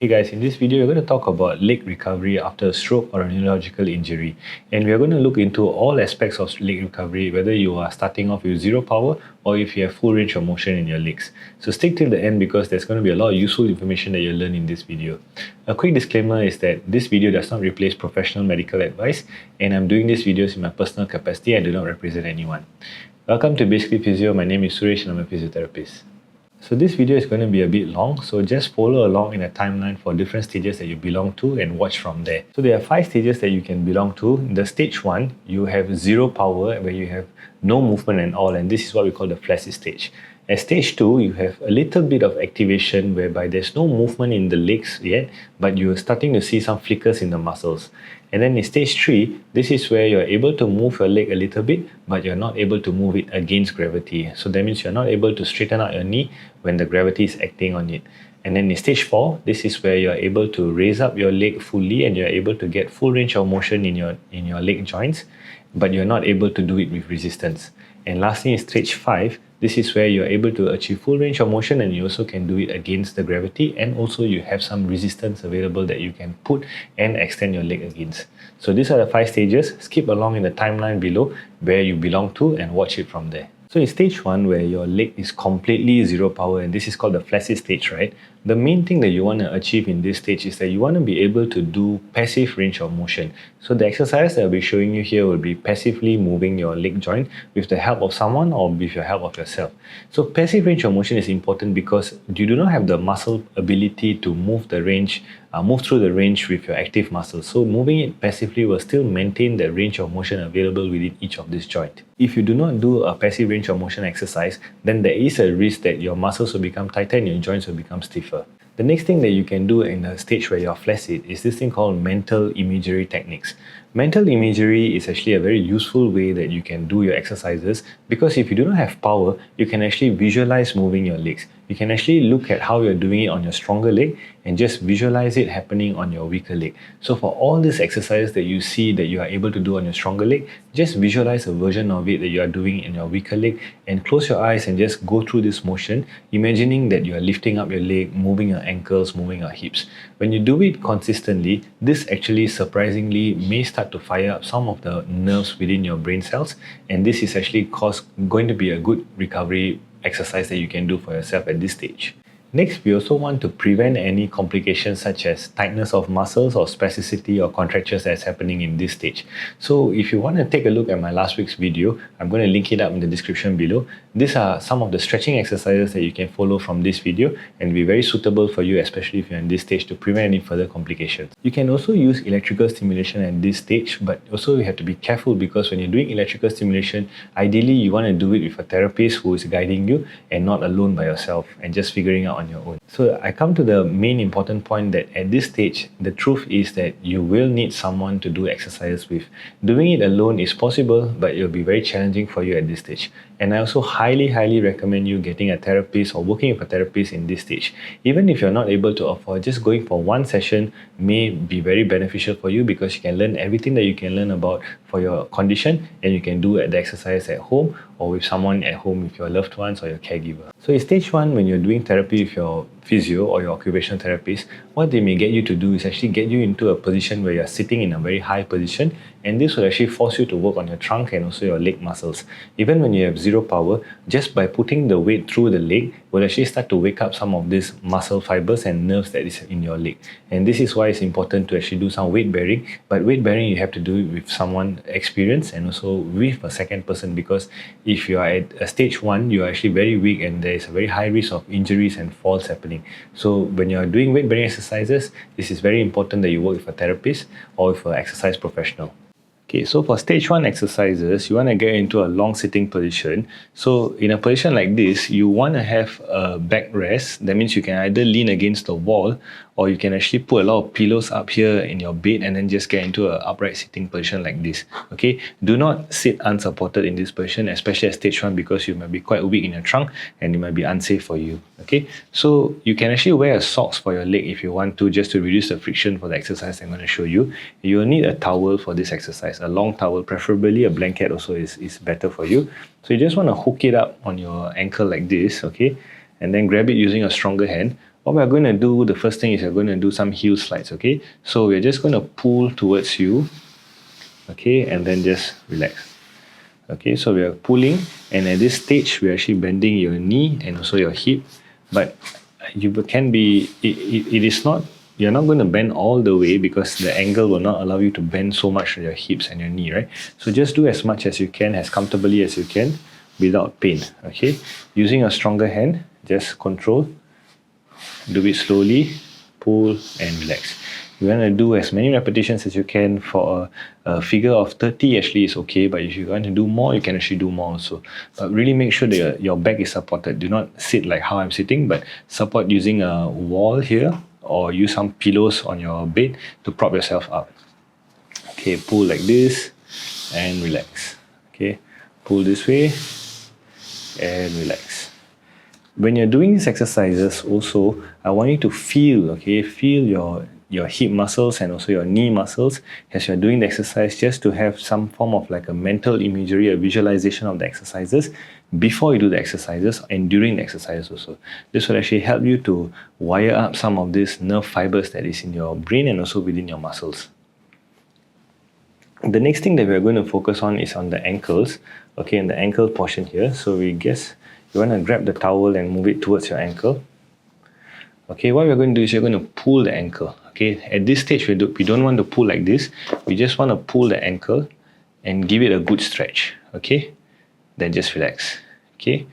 Hey guys, in this video we're going to talk about leg recovery after a stroke or a neurological injury, and we're going to look into all aspects of leg recovery, whether you are starting off with zero power or if you have full range of motion in your legs. So stick till the end because there's going to be a lot of useful information that you'll learn in this video. A quick disclaimer is that this video does not replace professional medical advice, and I'm doing these videos in my personal capacity and do not represent anyone. Welcome to Basically Physio. My name is Suresh and I'm a physiotherapist. So this video is going to be a bit long, so just follow along in a timeline for different stages that you belong to and watch from there. So there are 5 stages that you can belong to. In the stage 1, you have zero power where you have no movement at all, and this is what we call the flacid stage. At stage 2, you have a little bit of activation whereby there's no movement in the legs yet, but you're starting to see some flickers in the muscles. And then in stage 3, this is where you're able to move your leg a little bit, but you're not able to move it against gravity. So that means you're not able to straighten out your knee when the gravity is acting on it. And then in stage 4, this is where you're able to raise up your leg fully and you're able to get full range of motion in your leg joints, but you're not able to do it with resistance. And lastly, in stage 5, this is where you're able to achieve full range of motion and you also can do it against the gravity, and also you have some resistance available that you can put and extend your leg against. So these are the 5 stages. Skip along in the timeline below where you belong to and watch it from there. So in stage 1, where your leg is completely zero power, and this is called the flacid stage, right? The main thing that you want to achieve in this stage is that you want to be able to do passive range of motion. So the exercise that I'll be showing you here will be passively moving your leg joint with the help of someone or with your help of yourself. So passive range of motion is important because you do not have the muscle ability to move through the range with your active muscles. So moving it passively will still maintain the range of motion available within each of this joint. If you do not do a passive range of motion exercise, then there is a risk that your muscles will become tighter and your joints will become stiffer. The next thing that you can do in the stage where you're flaccid is this thing called mental imagery techniques. Mental imagery is actually a very useful way that you can do your exercises, because if you do not have power, you can actually visualize moving your legs. You can actually look at how you're doing it on your stronger leg and just visualize it happening on your weaker leg. So for all these exercises that you see that you are able to do on your stronger leg, just visualize a version of it that you are doing in your weaker leg and close your eyes and just go through this motion, imagining that you are lifting up your leg, moving your ankles, moving your hips. When you do it consistently, this actually surprisingly may start to fire up some of the nerves within your brain cells, and this is actually going to be a good recovery exercise that you can do for yourself at this stage. Next, we also want to prevent any complications such as tightness of muscles or spasticity or contractures that's happening in this stage. So if you want to take a look at my last week's video, I'm going to link it up in the description below. These are some of the stretching exercises that you can follow from this video and be very suitable for you, especially if you're in this stage, to prevent any further complications. You can also use electrical stimulation at this stage, but also you have to be careful because when you're doing electrical stimulation, ideally you want to do it with a therapist who is guiding you and not alone by yourself and just figuring out on your own. So I come to the main important point that at this stage, the truth is that you will need someone to do exercises with. Doing it alone is possible, but it will be very challenging for you at this stage. And I also highly recommend you getting a therapist or working with a therapist in this stage. Even if you're not able to afford, just going for one session may be very beneficial for you because you can learn everything that you can learn about for your condition, and you can do the exercise at home or with someone at home, with your loved ones or your caregiver. So in stage 1, when you're doing therapy with your physio or your occupational therapist, what they may get you to do is actually get you into a position where you're sitting in a very high position, and this will actually force you to work on your trunk and also your leg muscles. Even when you have zero power, just by putting the weight through the leg will actually start to wake up some of these muscle fibers and nerves that is in your leg. And this is why it's important to actually do some weight bearing, but weight bearing you have to do it with someone experienced and also with a second person, because if you are at a stage 1, you are actually very weak and there is a very high risk of injuries and falls happening. So when you are doing weight bearing exercises, this is very important that you work with a therapist or with an exercise professional. Okay, so for stage 1 exercises, you want to get into a long sitting position. So in a position like this, you want to have a backrest. That means you can either lean against the wall or you can actually put a lot of pillows up here in your bed and then just get into an upright sitting position like this. Okay, do not sit unsupported in this position, especially at stage 1, because you might be quite weak in your trunk and it might be unsafe for you. Okay, so you can actually wear a socks for your leg if you want to, just to reduce the friction for the exercise I'm going to show you. You will need a towel for this exercise, a long towel, preferably a blanket also is better for you. So you just want to hook it up on your ankle like this, okay, and then grab it using a stronger hand. what we're going to do, the first thing is we're going to do some heel slides, okay? So we're just going to pull towards you, okay, and then just relax. Okay, so we are pulling, and at this stage we're actually bending your knee and also your hip, but you can be, it is not, you're not going to bend all the way because the angle will not allow you to bend so much your hips and your knee, right? So just do as much as you can, as comfortably as you can, without pain, okay? Using a stronger hand, just control, do it slowly, pull and relax. You want to do as many repetitions as you can. For a figure of 30 actually is okay, but if you want to do more, you can actually do more also. But really make sure that your back is supported. Do not sit like how I'm sitting, but support using a wall here or use some pillows on your bed to prop yourself up. Okay, pull like this and relax. Okay, pull this way and relax. When you're doing these exercises also, I want you to feel, okay, feel your hip muscles and also your knee muscles as you're doing the exercise, just to have some form of like a mental imagery, a visualization of the exercises before you do the exercises and during the exercises also. This will actually help you to wire up some of these nerve fibers that is in your brain and also within your muscles. The next thing that we're going to focus on is on the ankles, okay, in the ankle portion here. So you want to grab the towel and move it towards your ankle. Okay, what we're going to do is you're going to pull the ankle. Okay, at this stage we don't want to pull like this. We just want to pull the ankle and give it a good stretch. Okay, then just relax. Okay,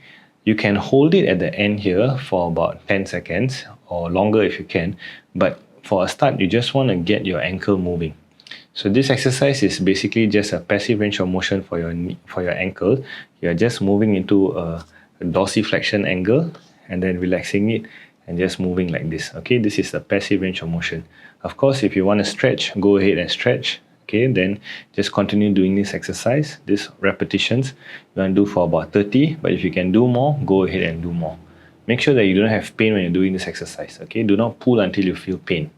you can hold it at the end here for about 10 seconds or longer if you can. But for a start, you just want to get your ankle moving. So this exercise is basically just a passive range of motion for your ankle. You're just moving into a dorsiflexion angle and then relaxing it and just moving like this. Okay, this is the passive range of motion. Of course, if you want to stretch, go ahead and stretch. Okay, then just continue doing this exercise, these repetitions. You want to do for about 30, but if you can do more, go ahead and do more. Make sure that you don't have pain when you're doing this exercise. Okay, do not pull until you feel pain.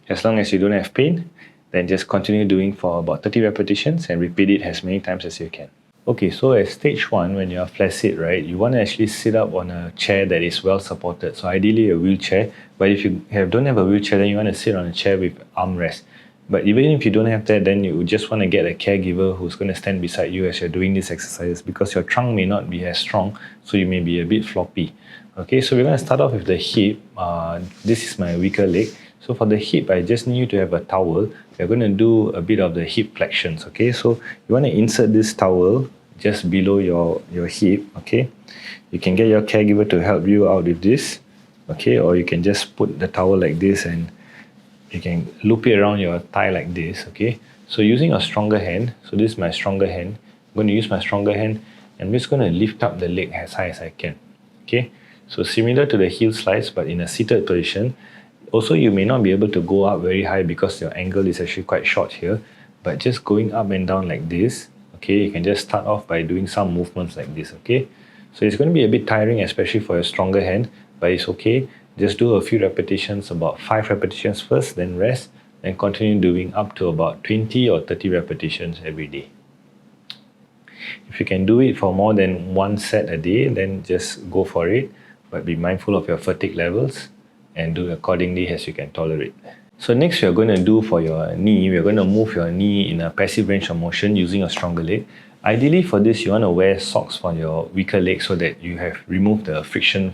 As long as you don't have pain, then just continue doing for about 30 repetitions and repeat it as many times as you can. Okay, so at stage 1, when you're flaccid, right, you want to actually sit up on a chair that is well supported. So ideally a wheelchair, but if you don't have a wheelchair, then you want to sit on a chair with armrest. But even if you don't have that, then you just want to get a caregiver who's going to stand beside you as you're doing these exercises, because your trunk may not be as strong, so you may be a bit floppy. Okay, so we're going to start off with the hip. This is my weaker leg. So for the hip, I just need you to have a towel. We're going to do a bit of the hip flexions. Okay, so you want to insert this towel just below your hip. Okay, you can get your caregiver to help you out with this. Okay, or you can just put the towel like this and you can loop it around your thigh like this. Okay, so using a stronger hand, so this is my stronger hand. I'm going to use my stronger hand and I'm just going to lift up the leg as high as I can. Okay, so similar to the heel slides, but in a seated position. Also, you may not be able to go up very high because your angle is actually quite short here, but just going up and down like this. Okay, you can just start off by doing some movements like this. Okay, so it's going to be a bit tiring, especially for your stronger hand, but it's okay. Just do a few repetitions, about 5 repetitions first, then rest, and continue doing up to about 20 or 30 repetitions every day. If you can do it for more than one set a day, then just go for it, but be mindful of your fatigue levels and do accordingly as you can tolerate. So next we're going to do for your knee, we're going to move your knee in a passive range of motion using a stronger leg. Ideally for this, you want to wear socks for your weaker leg so that you have removed the friction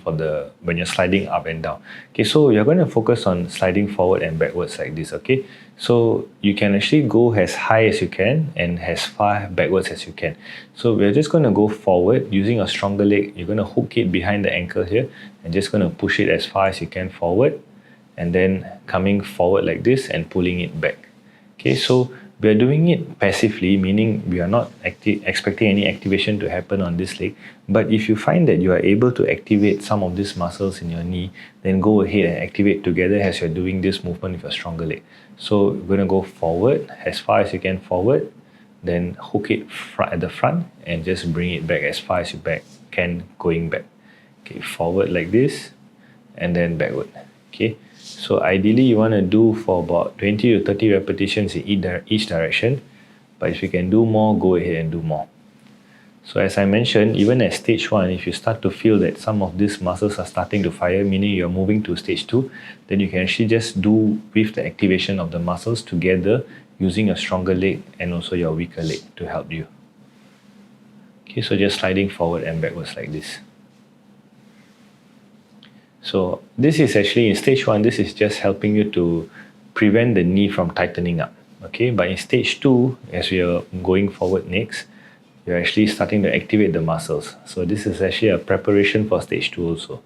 when you're sliding up and down. Okay, so you're going to focus on sliding forward and backwards like this. Okay, so you can actually go as high as you can and as far backwards as you can. So we're just going to go forward using a stronger leg. You're going to hook it behind the ankle here and just going to push it as far as you can forward, and then coming forward like this and pulling it back. Okay, so we are doing it passively, meaning we are not expecting any activation to happen on this leg. But if you find that you are able to activate some of these muscles in your knee, then go ahead and activate together as you're doing this movement with your stronger leg. So we're going to go forward as far as you can forward, then hook it at the front and just bring it back as far as you can going back. Okay, forward like this and then backward. Okay, so ideally you want to do for about 20 to 30 repetitions in each direction, but if you can do more, go ahead and do more. So as I mentioned, even at stage 1, if you start to feel that some of these muscles are starting to fire, meaning you're moving to stage 2, then you can actually just do with the activation of the muscles together using a stronger leg and also your weaker leg to help you. Okay, so just sliding forward and backwards like this. So this is actually in stage 1, this is just helping you to prevent the knee from tightening up. Okay, but in stage 2, as we are going forward next, you're actually starting to activate the muscles. So this is actually a preparation for stage 2 also.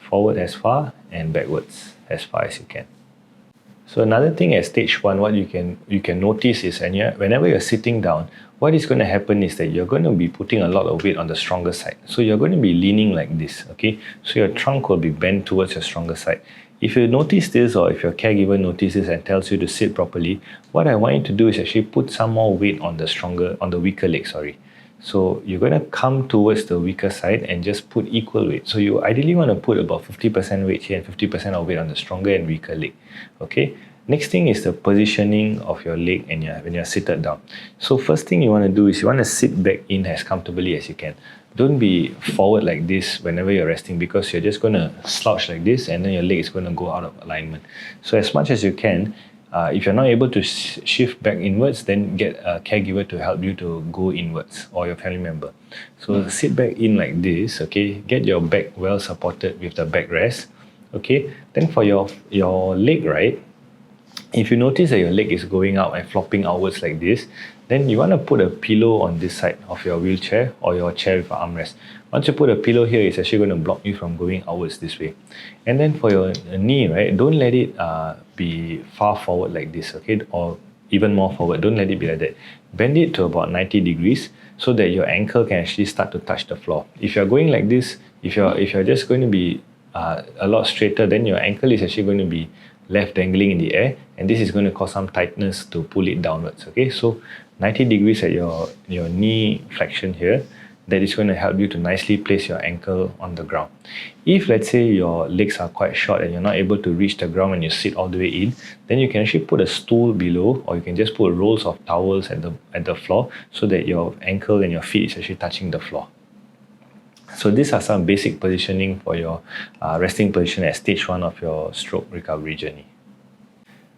Forward as far and backwards as far as you can. So another thing at stage 1, what you can notice is whenever you're sitting down, what is going to happen is that you're going to be putting a lot of weight on the stronger side. So you're going to be leaning like this, okay? So your trunk will be bent towards your stronger side. If you notice this, or if your caregiver notices and tells you to sit properly, what I want you to do is actually put some more weight on the weaker leg, So you're going to come towards the weaker side and just put equal weight. So you ideally want to put about 50% weight here and 50% of weight on the stronger and weaker leg. Okay. Next thing is the positioning of your leg and when you're seated down. So first thing you want to do is you want to sit back in as comfortably as you can. Don't be forward like this whenever you're resting, because you're just going to slouch like this and then your leg is going to go out of alignment. So as much as you can, if you're not able to shift back inwards, then get a caregiver to help you to go inwards, or your family member. So sit back in like this, okay? Get your back well supported with the backrest, okay? Then for your leg, right? If you notice that your leg is going out and flopping outwards like this, then you want to put a pillow on this side of your wheelchair or your chair with an armrest. Once you put a pillow here, it's actually going to block you from going outwards this way. And then for your knee, right, don't let it be far forward like this, okay, or even more forward. Don't let it be like that. Bend it to about 90 degrees so that your ankle can actually start to touch the floor. If you're going like this, if you're just going to be a lot straighter, then your ankle is actually going to be left dangling in the air, and this is going to cause some tightness to pull it downwards. Okay, so 90 degrees at your knee flexion here, that is going to help you to nicely place your ankle on the ground. If let's say your legs are quite short and you're not able to reach the ground when you sit all the way in, then you can actually put a stool below, or you can just put rolls of towels at the floor so that your ankle and your feet is actually touching the floor. So these are some basic positioning for your resting position at stage 1 of your stroke recovery journey.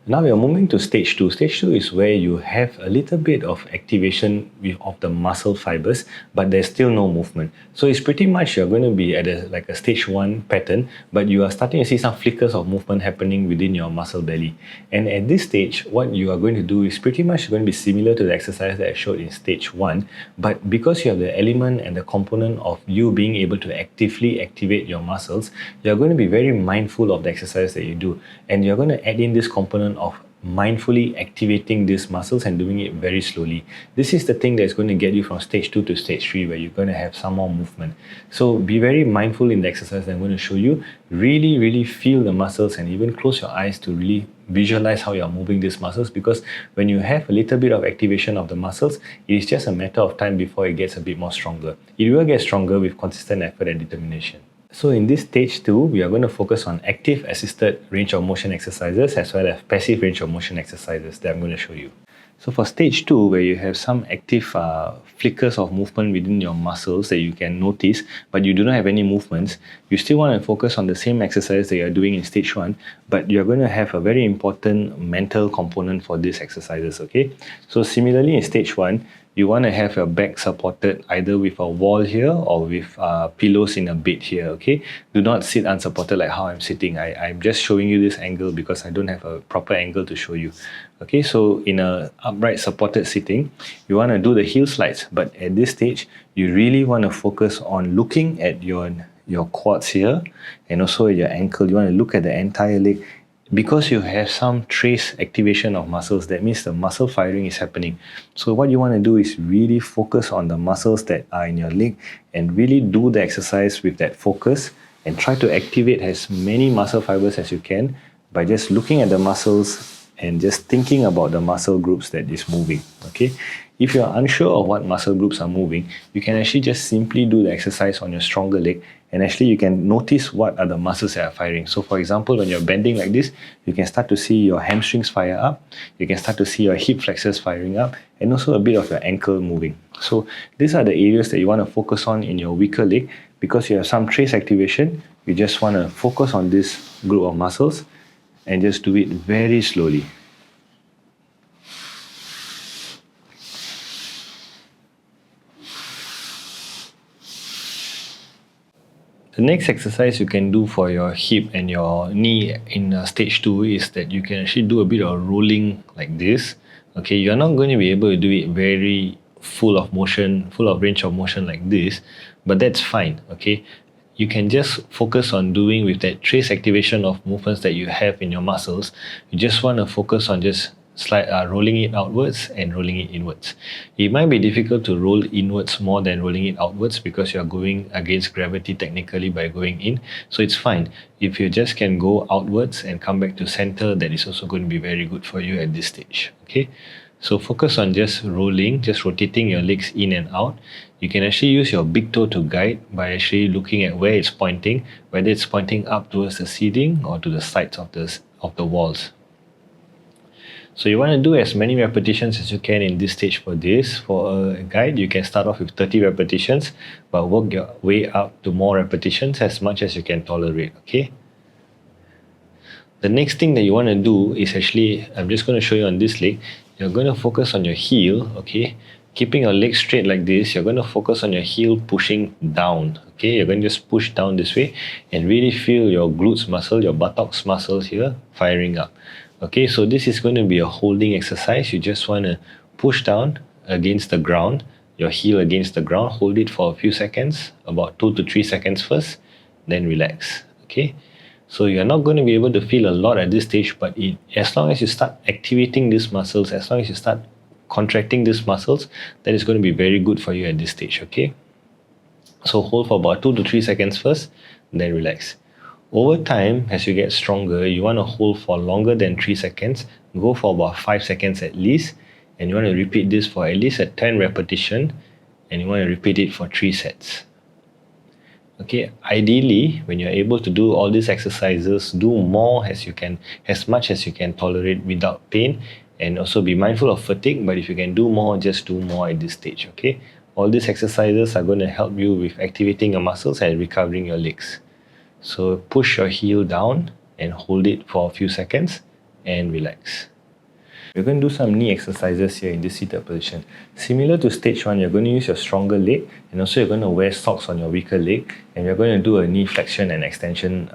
Now we are moving to stage 2. Stage 2 is where you have a little bit of activation of the muscle fibers, but there's still no movement. So it's pretty much you're going to be at a stage 1 pattern, but you are starting to see some flickers of movement happening within your muscle belly. And at this stage, what you are going to do is pretty much going to be similar to the exercise that I showed in stage 1, but because you have the element and the component of you being able to actively activate your muscles, you're going to be very mindful of the exercise that you do, and you're going to add in this component of mindfully activating these muscles and doing it very slowly. This is the thing that's going to get you from stage 2 to stage 3, where you're going to have some more movement. So be very mindful in the exercise that I'm going to show you. Really feel the muscles, and even close your eyes to really visualize how you're moving these muscles, because when you have a little bit of activation of the muscles, it is just a matter of time before it gets a bit more stronger. It will get stronger with consistent effort and determination. So in this stage 2, we are going to focus on active assisted range of motion exercises as well as passive range of motion exercises that I'm going to show you. So for stage 2, where you have some active flickers of movement within your muscles that you can notice, but you do not have any movements, you still want to focus on the same exercise that you're doing in stage 1, but you're going to have a very important mental component for these exercises, okay? So similarly in stage 1, you want to have your back supported either with a wall here or with pillows in a bed here, okay? Do not sit unsupported like how I'm sitting. I'm just showing you this angle because I don't have a proper angle to show you. Okay, so in a upright supported sitting, you want to do the heel slides, but at this stage, you really want to focus on looking at your quads here and also your ankle. You want to look at the entire leg. Because you have some trace activation of muscles, that means the muscle firing is happening. So what you want to do is really focus on the muscles that are in your leg and really do the exercise with that focus, and try to activate as many muscle fibers as you can by just looking at the muscles and just thinking about the muscle groups that is moving. Okay, if you're unsure of what muscle groups are moving, you can actually just simply do the exercise on your stronger leg, and actually you can notice what are the muscles that are firing. So for example, when you're bending like this, you can start to see your hamstrings fire up, you can start to see your hip flexors firing up, and also a bit of your ankle moving. So these are the areas that you want to focus on in your weaker leg. Because you have some trace activation, you just want to focus on this group of muscles and just do it very slowly. The next exercise you can do for your hip and your knee in stage 2 is that you can actually do a bit of rolling like this. Okay, you're not going to be able to do it very full of motion, full of range of motion like this, but that's fine. Okay, you can just focus on doing with that trace activation of movements that you have in your muscles. You just want to focus on just rolling it outwards and rolling it inwards. It might be difficult to roll inwards more than rolling it outwards because you are going against gravity technically by going in. So it's fine. If you just can go outwards and come back to center, that is also going to be very good for you at this stage. Okay. So focus on just rolling, just rotating your legs in and out. You can actually use your big toe to guide by actually looking at where it's pointing, whether it's pointing up towards the ceiling or to the sides of the walls. So you want to do as many repetitions as you can in this stage for this. For a guide, you can start off with 30 repetitions, but work your way up to more repetitions as much as you can tolerate, okay? The next thing that you want to do is actually, I'm just going to show you on this leg, you're going to focus on your heel, okay? Keeping your leg straight like this, you're going to focus on your heel pushing down, okay? You're going to just push down this way and really feel your glutes muscle, your buttocks muscles here firing up. Okay, so this is going to be a holding exercise. You just want to push down against the ground, your heel against the ground, hold it for a few seconds, about 2 to 3 seconds first, then relax, okay? So you're not going to be able to feel a lot at this stage, but as long as you start activating these muscles, as long as you start contracting these muscles, that is going to be very good for you at this stage, okay? So hold for about 2 to 3 seconds first, then relax. Over time, as you get stronger, you want to hold for longer than 3 seconds, go for about 5 seconds at least, and you want to repeat this for at least a 10 repetition, and you want to repeat it for 3 sets. Okay, ideally, when you're able to do all these exercises, do more as you can, as much as you can tolerate without pain, and also be mindful of fatigue, but if you can do more, just do more at this stage, okay? All these exercises are going to help you with activating your muscles and recovering your legs. So push your heel down and hold it for a few seconds and relax. We're going to do some knee exercises here in this seated position. Similar to stage 1, you're going to use your stronger leg, and also you're going to wear socks on your weaker leg, and you're going to do a knee flexion and extension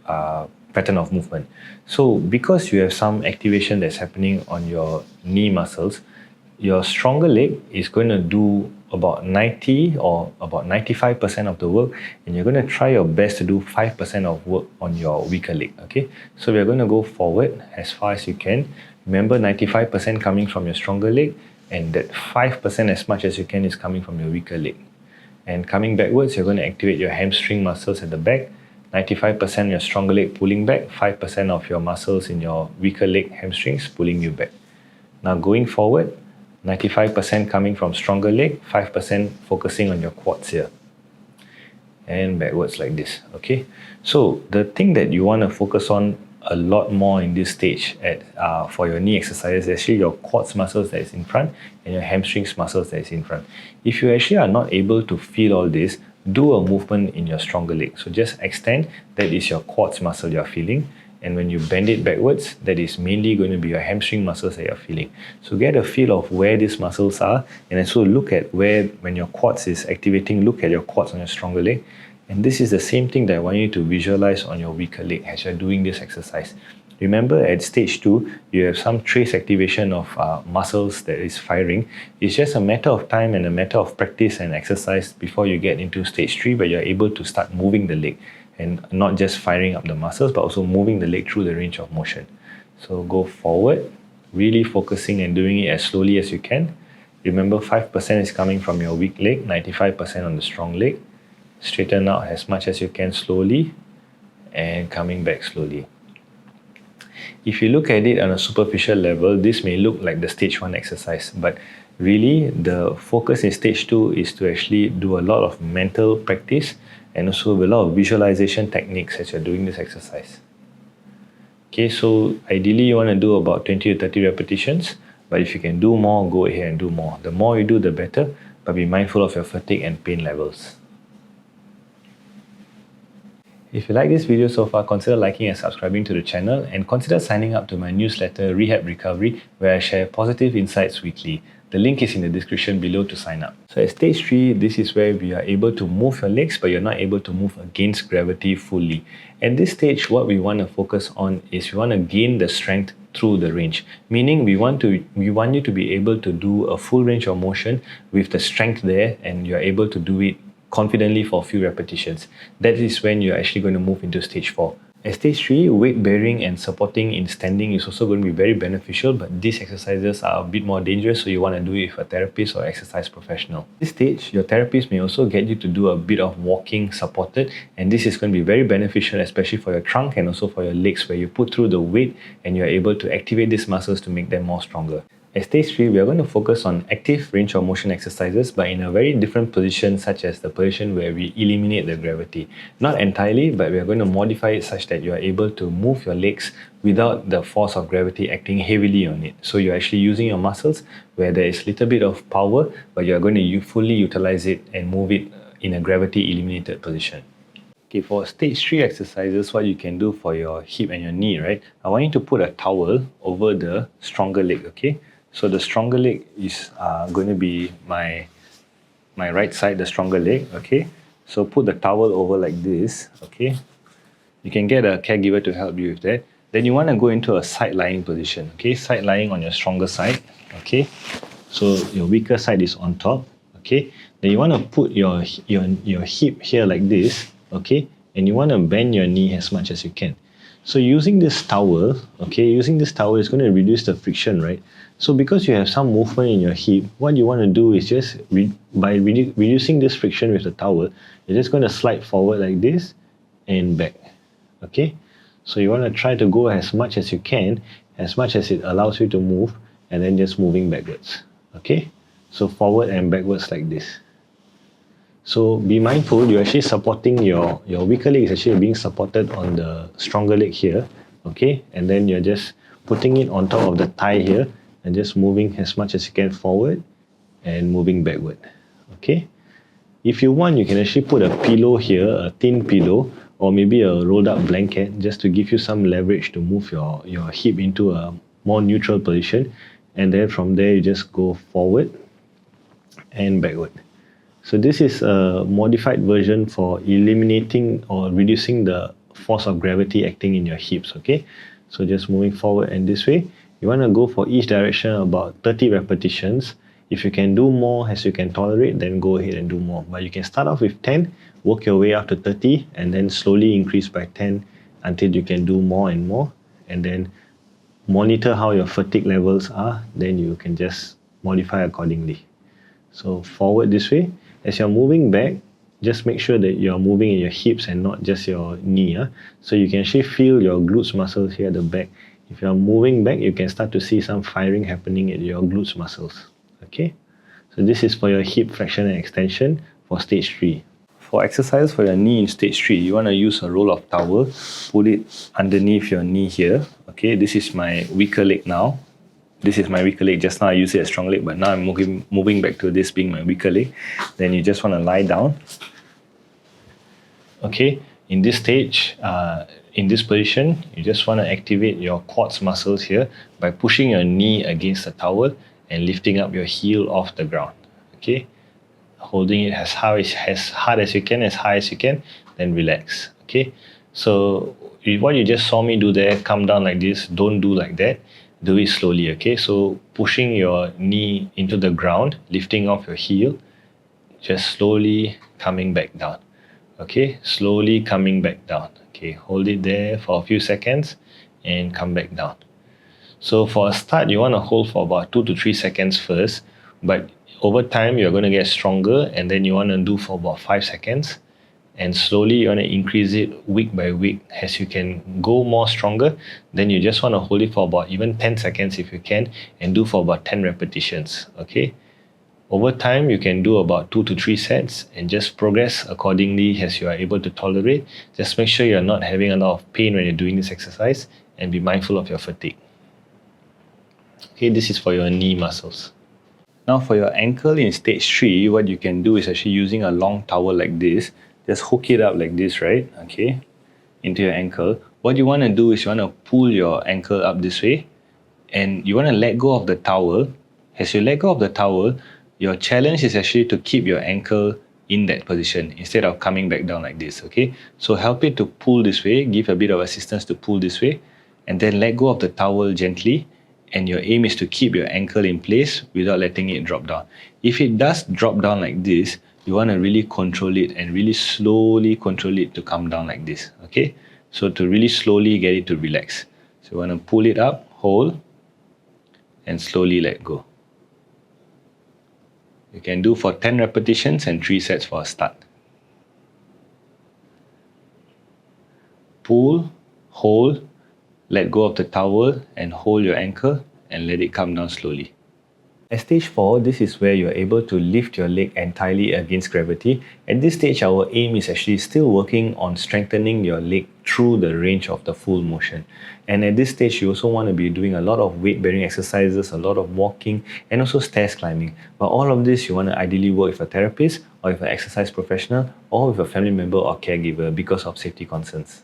pattern of movement. So because you have some activation that's happening on your knee muscles, your stronger leg is going to do about 90 or about 95% of the work, and you're going to try your best to do 5% of work on your weaker leg, okay? So we're going to go forward as far as you can. Remember, 95% coming from your stronger leg, and that 5% as much as you can is coming from your weaker leg. And coming backwards, you're going to activate your hamstring muscles at the back. 95% your stronger leg pulling back, 5% of your muscles in your weaker leg hamstrings pulling you back. Now going forward, 95% coming from stronger leg, 5% focusing on your quads here. And backwards like this, okay? So the thing that you want to focus on a lot more in this stage for your knee exercises is actually your quads muscles that is in front and your hamstrings muscles that is in front. If you actually are not able to feel all this, do a movement in your stronger leg. So just extend, that is your quads muscle you're feeling. And when you bend it backwards, that is mainly going to be your hamstring muscles that you're feeling. So get a feel of where these muscles are, and also look at where, when your quads is activating, look at your quads on your stronger leg. And this is the same thing that I want you to visualize on your weaker leg as you're doing this exercise. Remember, at stage 2, you have some trace activation of muscles that is firing. It's just a matter of time and a matter of practice and exercise before you get into stage 3, where you're able to start moving the leg and not just firing up the muscles, but also moving the leg through the range of motion. So go forward, really focusing and doing it as slowly as you can. Remember, 5% is coming from your weak leg, 95% on the strong leg. Straighten out as much as you can slowly and coming back slowly. If you look at it on a superficial level, this may look like the stage 1 exercise, but really the focus in stage 2 is to actually do a lot of mental practice and also a lot of visualization techniques as you're doing this exercise. Okay, so ideally you want to do about 20 to 30 repetitions, but if you can do more, go ahead and do more. The more you do, the better, but be mindful of your fatigue and pain levels. If you like this video so far, consider liking and subscribing to the channel, and consider signing up to my newsletter Rehab Recovery, where I share positive insights weekly. The link is in the description below to sign up. So at stage 3, this is where we are able to move your legs, but you're not able to move against gravity fully. At this stage, what we want to focus on is we want to gain the strength through the range, meaning we want you to be able to do a full range of motion with the strength there, and you're able to do it confidently for a few repetitions. That is when you're actually going to move into stage 4. At stage 3, weight bearing and supporting in standing is also going to be very beneficial, but these exercises are a bit more dangerous, so you want to do it with a therapist or exercise professional. At this stage, your therapist may also get you to do a bit of walking supported, and this is going to be very beneficial, especially for your trunk and also for your legs, where you put through the weight and you're able to activate these muscles to make them more stronger. At stage 3, we are going to focus on active range of motion exercises, but in a very different position, such as the position where we eliminate the gravity. Not entirely, but we are going to modify it such that you are able to move your legs without the force of gravity acting heavily on it. So you're actually using your muscles where there is a little bit of power, but you're going to fully utilize it and move it in a gravity eliminated position. Okay, for stage 3 exercises, what you can do for your hip and your knee, right? I want you to put a towel over the stronger leg, okay? So the stronger leg is going to be my right side, the stronger leg, okay? So put the towel over like this, okay? You can get a caregiver to help you with that. Then you want to go into a side lying position, okay? Side lying on your stronger side, okay? So your weaker side is on top, okay? Then you want to put your hip here like this, okay? And you want to bend your knee as much as you can. So using this towel, okay, using this towel is going to reduce the friction, right? So because you have some movement in your hip, what you want to do is just, reducing this friction with the towel, you're just going to slide forward like this and back, okay? So you want to try to go as much as you can, as much as it allows you to move, and then just moving backwards, okay? So forward and backwards like this. So be mindful, you're actually supporting your weaker leg is actually being supported on the stronger leg here, okay? And then you're just putting it on top of the thigh here and just moving as much as you can forward and moving backward, okay? If you want, you can actually put a pillow here, a thin pillow, or maybe a rolled up blanket just to give you some leverage to move your hip into a more neutral position. And then from there, you just go forward and backward. So this is a modified version for eliminating or reducing the force of gravity acting in your hips, okay? So just moving forward and this way. You want to go for each direction about 30 repetitions. If you can do more as you can tolerate, then go ahead and do more. But you can start off with 10, work your way up to 30, and then slowly increase by 10 until you can do more and more. And then monitor how your fatigue levels are, then you can just modify accordingly. So forward this way. As you're moving back, just make sure that you're moving in your hips and not just your knee. So you can actually feel your glutes muscles here at the back. If you're moving back, you can start to see some firing happening at your glutes muscles. Okay? So this is for your hip flexion and extension for stage 3. For exercise for your knee in stage 3, you want to use a roll of towel, put it underneath your knee here. Okay, this is my weaker leg now. This is my weaker leg. Just now I used it as strong leg, but now I'm moving back to this being my weaker leg. Then you just want to lie down. Okay, in this stage, in this position, you just want to activate your quads muscles here by pushing your knee against the towel and lifting up your heel off the ground. Okay, holding it as hard as you can, as high as you can, then relax. Okay, so what you just saw me do there, come down like this, don't do like that. Do it slowly, okay? So pushing your knee into the ground, lifting off your heel, just slowly coming back down. Okay, slowly coming back down. Okay, hold it there for a few seconds and come back down. So for a start, you want to hold for about 2 to 3 seconds first, but over time, you're going to get stronger, and then you want to do for about 5 seconds, and slowly you want to increase it week by week. As you can go more stronger, then you just want to hold it for about even 10 seconds if you can, and do for about 10 repetitions. Okay, over time you can do about 2 to 3 sets and just progress accordingly as you are able to tolerate. Just make sure you're not having a lot of pain when you're doing this exercise, and be mindful of your fatigue. Okay, this is for your knee muscles. Now for your ankle in stage 3, what you can do is actually using a long towel like this. Just hook it up like this, right? Okay, into your ankle. What you want to do is you want to pull your ankle up this way, and you want to let go of the towel. As you let go of the towel, your challenge is actually to keep your ankle in that position instead of coming back down like this. Okay, so help it to pull this way, give a bit of assistance to pull this way, and then let go of the towel gently. And your aim is to keep your ankle in place without letting it drop down. If it does drop down like this, you want to really control it and really slowly control it to come down like this. Okay, so to really slowly get it to relax. So you want to pull it up, hold, and slowly let go. You can do for 10 repetitions and 3 sets for a start. Pull, hold, let go of the towel, and hold your ankle and let it come down slowly. At stage 4, this is where you're able to lift your leg entirely against gravity. At this stage, our aim is actually still working on strengthening your leg through the range of the full motion. And at this stage, you also want to be doing a lot of weight-bearing exercises, a lot of walking, and also stairs climbing. But all of this, you want to ideally work with a therapist, or with an exercise professional, or with a family member or caregiver because of safety concerns.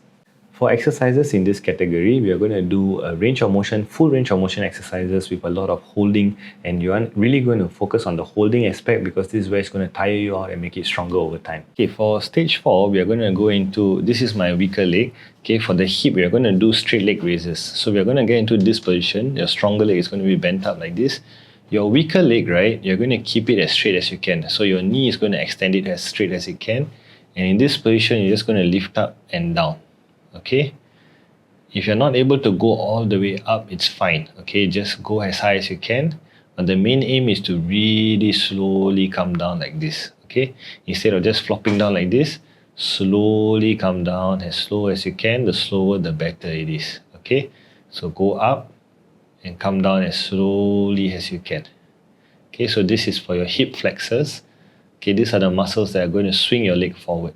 For exercises in this category, we are going to do a range of motion, full range of motion exercises with a lot of holding, and you are really going to focus on the holding aspect because this is where it's going to tire you out and make it stronger over time. Okay, for stage 4, we are going to go into, this is my weaker leg. Okay, for the hip, we are going to do straight leg raises. So we are going to get into this position. Your stronger leg is going to be bent up like this. Your weaker leg, right, you're going to keep it as straight as you can. So your knee is going to extend it as straight as it can. And in this position, you're just going to lift up and down. Okay, if you're not able to go all the way up, it's fine. Okay, just go as high as you can, but the main aim is to really slowly come down like this. Okay, instead of just flopping down like this, slowly come down as slow as you can. The slower the better it is. Okay, so go up and come down as slowly as you can. Okay, so this is for your hip flexors. Okay, these are the muscles that are going to swing your leg forward.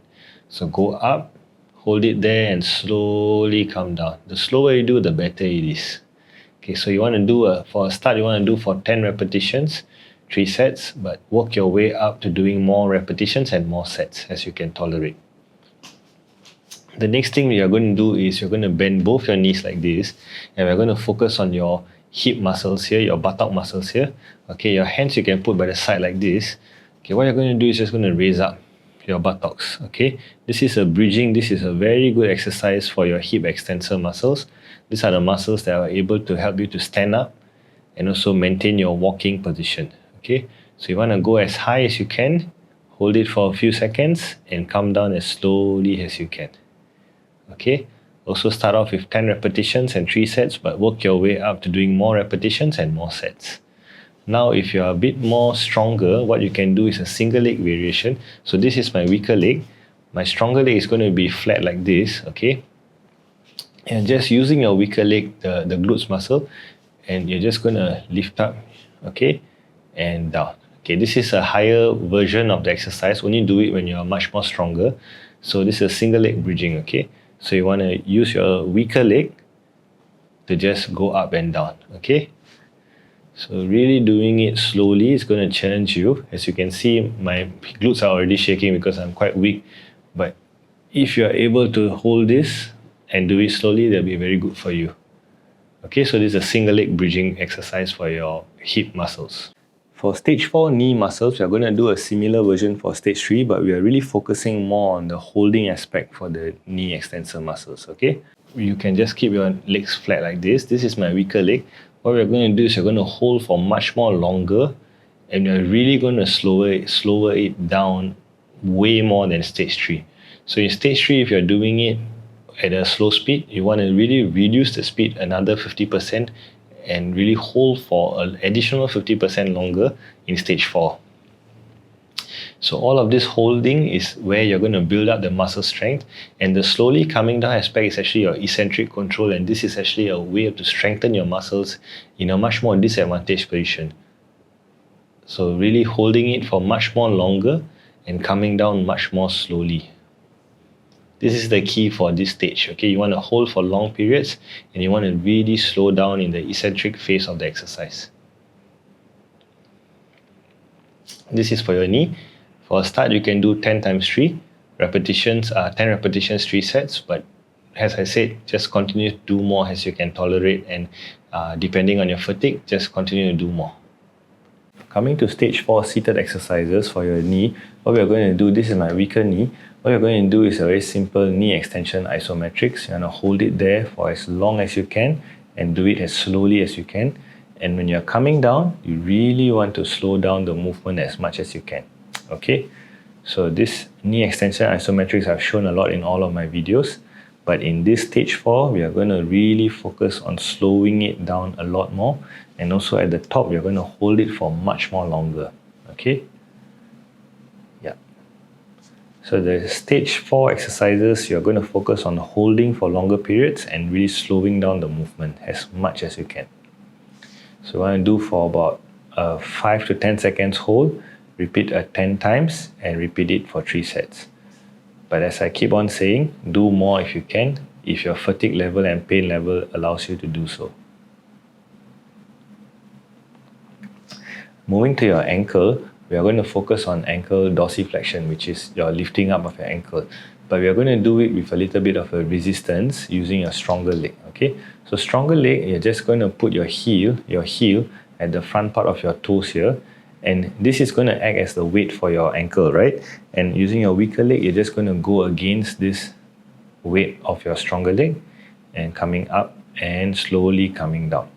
So go up, hold it there, and slowly come down. The slower you do, the better it is. Okay, so you want to do, for a start, you want to do for 10 repetitions, 3 sets, but work your way up to doing more repetitions and more sets as you can tolerate. The next thing we are going to do is you're going to bend both your knees like this, and we're going to focus on your hip muscles here, your buttock muscles here. Okay, your hands you can put by the side like this. Okay, what you're going to do is just going to raise up your buttocks. Okay, this is a bridging. This is a very good exercise for your hip extensor muscles. These are the muscles that are able to help you to stand up and also maintain your walking position. Okay, so you want to go as high as you can, hold it for a few seconds, and come down as slowly as you can. Okay, also start off with 10 repetitions and 3 sets, but work your way up to doing more repetitions and more sets. Now, if you're a bit more stronger, what you can do is a single leg variation. So this is my weaker leg. My stronger leg is going to be flat like this, okay? And just using your weaker leg, the glutes muscle, and you're just going to lift up, okay? And down. Okay, this is a higher version of the exercise. Only do it when you're much more stronger. So this is a single leg bridging, okay? So you want to use your weaker leg to just go up and down, okay? So really doing it slowly is going to challenge you. As you can see, my glutes are already shaking because I'm quite weak. But if you're able to hold this and do it slowly, that'll be very good for you. Okay, so this is a single leg bridging exercise for your hip muscles. For stage 4 knee muscles, we're going to do a similar version for stage 3, but we are really focusing more on the holding aspect for the knee extensor muscles, okay? You can just keep your legs flat like this. This is my weaker leg. What we're going to do is you're going to hold for much more longer, and you're really going to slower it down way more than stage 3. So in stage 3, if you're doing it at a slow speed, you want to really reduce the speed another 50% and really hold for an additional 50% longer in stage 4. So all of this holding is where you're going to build up the muscle strength, and the slowly coming down aspect is actually your eccentric control, and this is actually a way to strengthen your muscles in a much more disadvantaged position. So really holding it for much more longer and coming down much more slowly. This is the key for this stage. Okay, you want to hold for long periods and you want to really slow down in the eccentric phase of the exercise. This is for your knee. For a start, you can do 10 times 3 repetitions, 10 repetitions, 3 sets. But as I said, just continue to do more as you can tolerate, and depending on your fatigue, just continue to do more. Coming to stage 4 seated exercises for your knee, what we are going to do, this is my weaker knee. What you're going to do is a very simple knee extension isometrics. You're going to hold it there for as long as you can and do it as slowly as you can. And when you're coming down, you really want to slow down the movement as much as you can. Okay, so this knee extension isometrics I've shown a lot in all of my videos. But in this stage 4, we are going to really focus on slowing it down a lot more. And also at the top, we're going to hold it for much more longer. Okay. Yeah. So the stage 4 exercises, you're going to focus on holding for longer periods and really slowing down the movement as much as you can. So we're going to do for about 5 to 10 seconds hold, repeat 10 times and repeat it for 3 sets. But as I keep on saying, do more if you can, if your fatigue level and pain level allows you to do so. Moving to your ankle, we are going to focus on ankle dorsiflexion, which is your lifting up of your ankle. But we are going to do it with a little bit of a resistance using a stronger leg. Okay, so stronger leg, you're just going to put your heel at the front part of your toes here. And this is going to act as the weight for your ankle, right? And using your weaker leg, you're just going to go against this weight of your stronger leg and coming up and slowly coming down.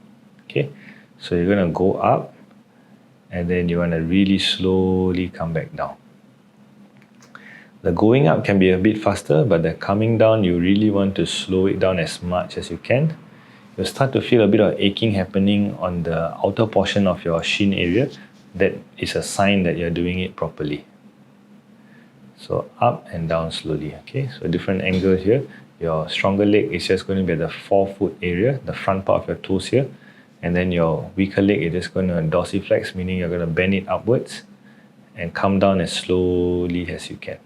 Okay, so you're going to go up and then you want to really slowly come back down. The going up can be a bit faster, but the coming down, you really want to slow it down as much as you can. You'll start to feel a bit of aching happening on the outer portion of your shin area. That is a sign that you're doing it properly. So up and down slowly. Okay, so different angle here. Your stronger leg is just going to be at the forefoot area, the front part of your toes here. And then your weaker leg is just going to dorsiflex, meaning you're going to bend it upwards and come down as slowly as you can.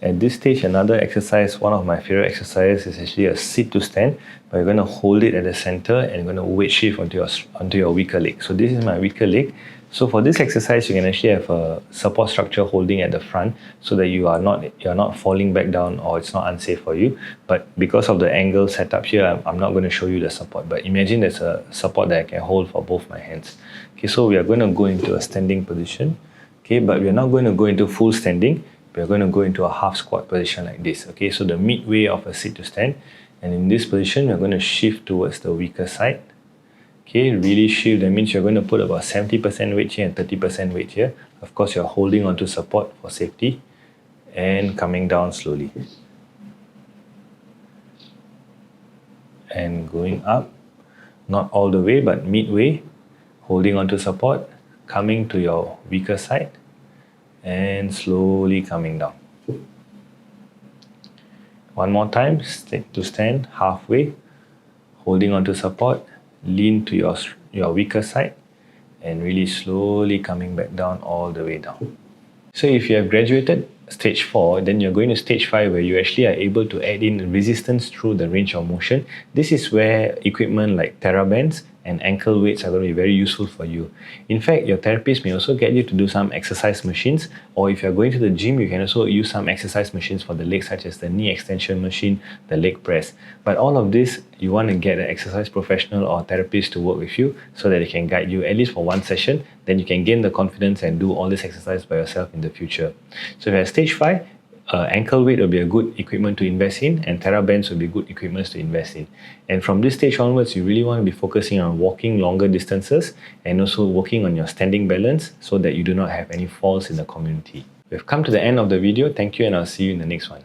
At this stage, another exercise, one of my favorite exercises, is actually a sit to stand, but you're going to hold it at the center and you're going to weight shift onto your weaker leg. So this is my weaker leg. So for this exercise, you can actually have a support structure holding at the front so that you're not falling back down or it's not unsafe for you. But because of the angle set up here, I'm not going to show you the support. But imagine there's a support that I can hold for both my hands. Okay, so we are going to go into a standing position. Okay, but we're not going to go into full standing. We're going to go into a half squat position like this. Okay, so the midway of a sit to stand. And in this position, we're going to shift towards the weaker side. Okay, really shift. That means you're going to put about 70% weight here and 30% weight here. Of course, you're holding onto support for safety and coming down slowly. And going up, not all the way, but midway, holding onto support, coming to your weaker side and slowly coming down. One more time, to stand halfway, holding onto support, lean to your weaker side and really slowly coming back down all the way down. So if you have graduated stage 4, then you're going to stage 5 where you actually are able to add in resistance through the range of motion. This is where equipment like TheraBands and ankle weights are going to be very useful for you. In fact, your therapist may also get you to do some exercise machines, or if you're going to the gym, you can also use some exercise machines for the legs, such as the knee extension machine, the leg press. But all of this, you want to get an exercise professional or therapist to work with you so that they can guide you at least for one session. Then you can gain the confidence and do all this exercise by yourself in the future. So if you're at stage 5, ankle weight will be a good equipment to invest in, and TheraBands will be good equipments to invest in. And from this stage onwards, you really want to be focusing on walking longer distances and also working on your standing balance so that you do not have any falls in the community. We've come to the end of the video. Thank you, and I'll see you in the next one.